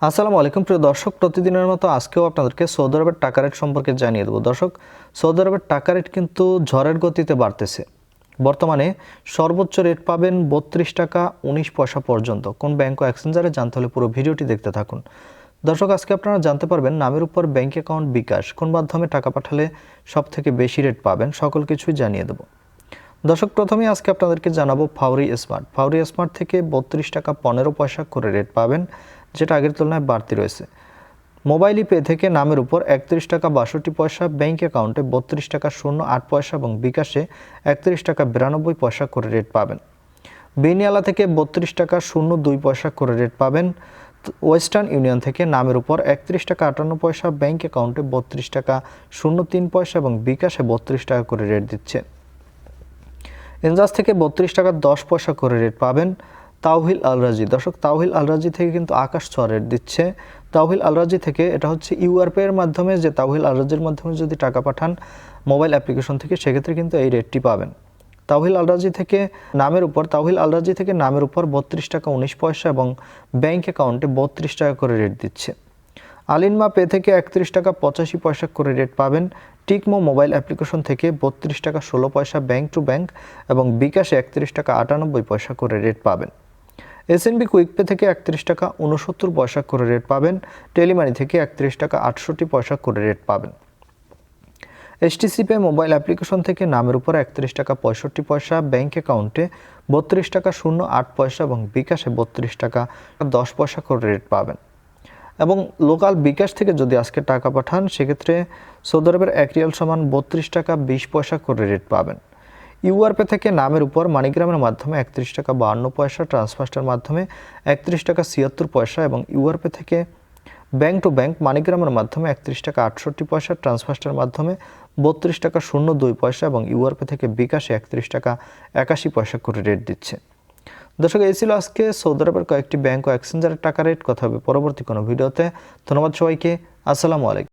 আসসালামু আলাইকুম প্রিয় দর্শক, প্রতিদিনের মতো আজকেও আপনাদেরকে সৌদি আরবের টাকা রেট সম্পর্কে জানিয়ে দেবো। দর্শক, সৌদি আরবের টাকা রেট কিন্তু ঝড়ের গতিতে বাড়তেছে। বর্তমানে সর্বোচ্চ রেট পাবেন 32 টাকা 19 পয়সা পর্যন্ত। কোন ব্যাংক ও এক্সচেঞ্জারে জানতে হলে পুরো ভিডিওটি দেখতে থাকুন। দর্শক, আজকে আপনারা জানতে পারবেন নামের উপর ব্যাংক অ্যাকাউন্ট বিকাশ কোন মাধ্যমে টাকা পাঠালে সবথেকে বেশি রেট পাবেন, সকল কিছুই জানিয়ে দেবো। দর্শক, প্রথমেই আজকে আপনাদেরকে জানাবো ফাউরি স্মার্ট। ফাউরি স্মার্ট থেকে 32 টাকা 15 পয়সা করে রেট পাবেন, যেটা আগের তুলনায় বাড়তি রয়েছে। মোবাইল পে থেকে নামের উপর 31 টাকা 62 পয়সা, ব্যাংক অ্যাকাউন্টে 32 টাকা 08 পয়সা এবং বিকাশে 31 টাকা 92 পয়সা করে রেট পাবেন। বেনিয়ালা থেকে 32 টাকা 02 পয়সা করে রেট পাবেন। ওয়েস্টার্ন ইউনিয়ন থেকে নামের উপর 31 টাকা 58 পয়সা, ব্যাংক অ্যাকাউন্টে 32 টাকা 03 পয়সা এবং বিকাশে 32 টাকা করে রেট দিচ্ছে। এনজাস থেকে 32 টাকা 10 পয়সা করে রেট পাবেন। তাওহিল আল রাজি, দর্শক তাওহিল আল রাজি থেকে কিন্তু আকাশ ছোঁয়া রেট দিচ্ছে। তাওহিল আল রাজি থেকে এটা হচ্ছে ইউআরপি এর মাধ্যমে, যে তাওহিল আল রাজির মাধ্যমে যদি টাকা পাঠান মোবাইল অ্যাপ্লিকেশন থেকে, সেক্ষেত্রে কিন্তু এই রেটটি পাবেন। তাওহিল আল রাজি থেকে নামের উপর 32 টাকা 19 পয়সা এবং ব্যাংক অ্যাকাউন্টে 32 টাকা করে রেট দিচ্ছে। আলিনমা পে থেকে 31 টাকা 85 পয়সা করে রেট পাবেন। টিকমো মোবাইল অ্যাপ্লিকেশন থেকে 32 টাকা 16 পয়সা ব্যাংক টু ব্যাংক এবং বিকাশে 31 টাকা 98 পয়সা করে রেট পাবেন। এসএনবি কুইক পে থেকে 31 টাকা 69 পয়সা করে রেট পাবেন। টেলিমানি থেকে 31 টাকা 68 পয়সা করে রেট পাবেন। এইচটিসি পে মোবাইল অ্যাপ্লিকেশন থেকে নামের উপর 31 টাকা 65 পয়সা, ব্যাংক অ্যাকাউন্টে 32 টাকা 08 পয়সা এবং বিকাশে 32 টাকা 10 পয়সা করে রেট পাবেন। এবং লোকাল বিকাশ থেকে যদি আজকে টাকা পাঠান, সেক্ষেত্রে সৌদি আরবের 1 রিয়াল সমান 32 টাকা 20 পয়সা করে রেট পাবেন। ইউআরপে থেকে নামের উপর মানিগ্রামের মাধ্যমে 31 টাকা 52 পয়সা, ট্রান্সফার্স্টের মাধ্যমে 31 টাকা 76 পয়সা এবং ইউআরপে থেকে ব্যাংক টু ব্যাংক মানিগ্রামের মাধ্যমে 31 টাকা 68 পয়সা, ট্রান্সফার্স্টের মাধ্যমে 32 টাকা 02 পয়সা এবং ইউআরপে থেকে বিকাশে 31 টাকা 81 পয়সা করে রেট দিচ্ছে। দর্শক, এই ছিল আজকে সৌদি আরবের কয়েকটি ব্যাংক ও এক্সচেঞ্জারের টাকা রেট। কথা হবে পরবর্তী কোনো ভিডিওতে। ধন্যবাদ সবাইকে। আসসালামু আলাইকুম।